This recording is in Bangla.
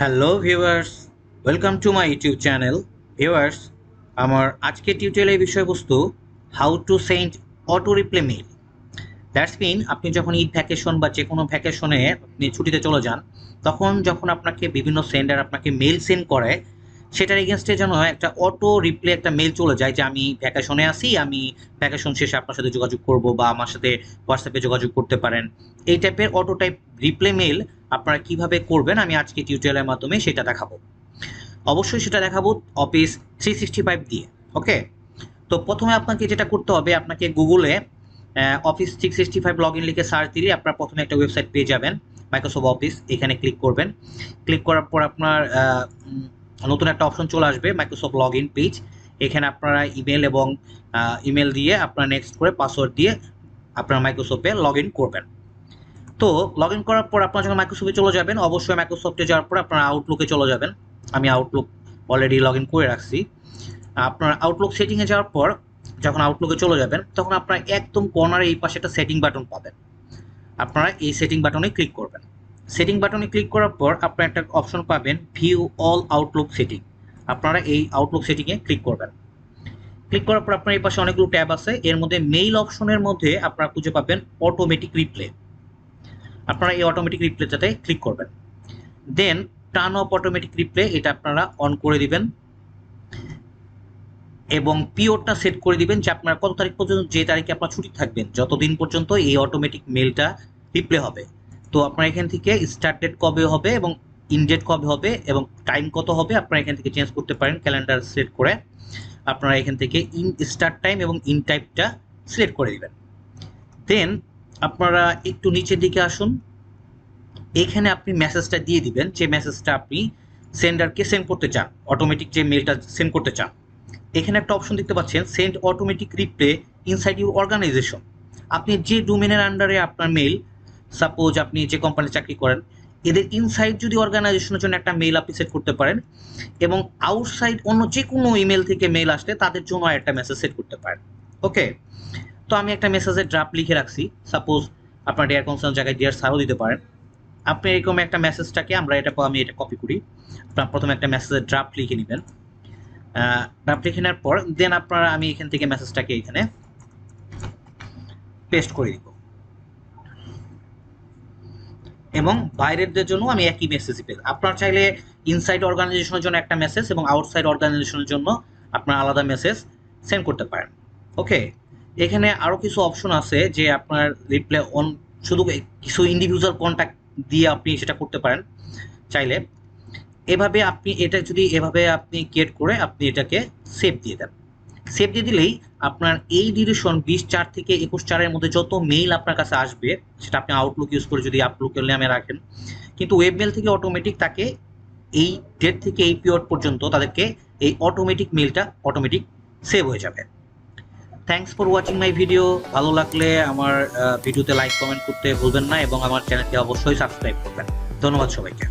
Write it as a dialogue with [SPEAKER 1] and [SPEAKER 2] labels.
[SPEAKER 1] Hello viewers, welcome to my YouTube channel. Viewers, আমার আজকের টিউটোরিয়ালের বিষয়বস্তু how to send auto reply mail. That's mean আপনি যখন ঈদ ভ্যাকেশন বা যে কোনো ভ্যাকেশনে আপনি ছুটিতে চলে যান, তখন যখন আপনাকে বিভিন্ন সেন্ডার আপনাকে মেইল সেন্ড করে, সেটার এগেনস্টে যেন একটা অটো রিপ্লাই একটা মেইল চলে যায় যে আমি ভ্যাকেশনে আসি, আমি ভ্যাকেশন শেষে আপনার সাথে যোগাযোগ করব বা আমার সাথে হোয়াটসঅ্যাপে যোগাযোগ করতে পারেন। এই টাইপের অটো টাইপ রিপ্লাই মেইল আপনারা কিভাবে করবেন আমি আজকে টিউটোরিয়ালের মাধ্যমে সেটা দেখাবো। অবশ্যই সেটা দেখাবো অফিস 365 দিয়ে। ওকে, তো প্রথমে আপনাকে যেটা করতে হবে, আপনাকে গুগলে অফিস 365 লগ ইন লিখে সার্চ দিলে আপনার প্রথমে একটা ওয়েবসাইট পেয়ে যাবেন, মাইক্রোসফট অফিস। এখানে ক্লিক করবেন। ক্লিক করার পর আপনার নতুন একটা অপশন চলে আসবে, মাইক্রোসফট লগ ইন পেজ। এখানে আপনারা ইমেল এবং ইমেল দিয়ে আপনার নেক্সট করে পাসওয়ার্ড দিয়ে আপনার মাইক্রোসফটে লগ ইন করবেন। তো লগ ইন করার পর আপনারা যখন মাইক্রোসফটে চলে যাবেন, অবশ্যই মাইক্রোসফটে যাওয়ার পর আপনারা আউটলুকে চলে যাবেন। আমি আউটলুক অলরেডি লগ ইন করে রাখছি। আপনার আউটলুক সেটিংয়ে যাওয়ার পর যখন আউটলুকে চলে যাবেন, তখন আপনারা একদম কর্নারে এই পাশে একটা সেটিং বাটন পাবেন। আপনারা এই সেটিং বাটনে ক্লিক করবেন। সেটিং বাটনে ক্লিক করার পর আপনারা একটা অপশন পাবেন, ভিউ অল আউটলুক সেটিং। আপনারা এই আউটলুক সেটিংয়ে ক্লিক করবেন। ক্লিক করার পর আপনার এই পাশে অনেকগুলো ট্যাব আছে। এর মধ্যে মেইল অপশনের মধ্যে আপনারা খুঁজে পাবেন অটোমেটিক রিপ্লে। আপনারা এই অটোমেটিক রিপ্লেটাতে ক্লিক করবেন। Then turn off automatic reply, এটা আপনারা অন করে দিবেন এবং পিওরটা সেট করে দিবেন যে আপনার কত তারিখ পর্যন্ত, যে তারিখে আপনার ছুটি থাকবেন, যতদিন পর্যন্ত এই অটোমেটিক মেলটা রিপ্লে হবে। তো আপনার এখান থেকে স্টার্ট ডেট কবে হবে এবং ইন ডেট কবে হবে এবং টাইম কত হবে আপনারা এখান থেকে চেঞ্জ করতে পারেন ক্যালেন্ডার সিলেক্ট করে। আপনারা এখান থেকে ইন স্টার্ট টাইম এবং ইন টাইমটা সিলেক্ট করে দিবেন। দেন আপনারা একটু নিচের দিকে আসুন। এখানে আপনি মেসেজটা দিয়ে দিবেন যে মেসেজটা আপনি সেন্ডারকে সেন্ড করতে চান, অটোমেটিক যে মেলটা সেন্ড করতে চান। এখানে একটা অপশন দেখতে পাচ্ছেন, send automatic reply inside your organisation. আপনি যে ডোমেনের আন্ডারে আপনার মেল, সাপোজ আপনি যে কোম্পানিতে চাকরি করেন, এদের ইনসাইড যদি অর্গানাইজেশনের জন্য একটা মেল আপনি সেট করতে পারেন এবং আউটসাইড অন্য যে কোনো ইমেল থেকে মেল আসলে তাদের জন্য একটা মেসেজ সেট করতে পারেন। ওকে, তো আমি একটা মেসেজের ড্রাফট লিখে রাখছি। সাপোজ আপনার ডিয়ার কনসার্ন জায়গায় ডিয়ার স্যারও দিতে পারেন। আপনি এরকম একটা মেসেজটাকে আমি এটা কপি করি। আপনার প্রথমে একটা মেসেজের ড্রাফট লিখে নেবেন। ড্রাফট লিখে নেওয়ার পর দেন আমি এখান থেকে মেসেজটাকে এখানে পেস্ট করে দিব এবং বাইরেরদের জন্য আমি একই মেসেজ পেজ। আপনার চাইলে ইনসাইড অর্গানাইজেশনের জন্য একটা মেসেজ এবং আউটসাইড অর্গানাইজেশনের জন্য আপনার আলাদা মেসেজ সেন্ড করতে পারেন। ওকে, এখানে আরও কিছু অপশন আছে যে আপনার রিপ্লাই অন, শুধু কিছু ইন্ডিভিজুয়াল কন্ট্যাক্ট দিয়ে আপনি সেটা করতে পারেন চাইলে। এভাবে আপনি এটা যদি এভাবে আপনি ক্রিয়েট করে আপনি এটাকে সেভ দিয়ে দেন। সেভ দিয়ে দিলেই আপনার এই ডিউরেশন 20/4 থেকে 21/4-এর মধ্যে যত মেইল আপনার কাছে আসবে, সেটা আপনি আউটলুক ইউজ করে যদি আউটলুকের নামে রাখেন, কিন্তু ওয়েবমেল থেকে অটোমেটিক তাকে এই ডেট থেকে এই পিরিয়ড পর্যন্ত তাদেরকে এই অটোমেটিক মেইলটা অটোমেটিক সেভ হয়ে যাবে। Thanks for watching my video. ভালো লাগলে আমার ভিডিওতে লাইক কমেন্ট করতে ভুলবেন না এবং আমার চ্যানেলকে অবশ্যই সাবস্ক্রাইব করবেন। ধন্যবাদ সবাইকে।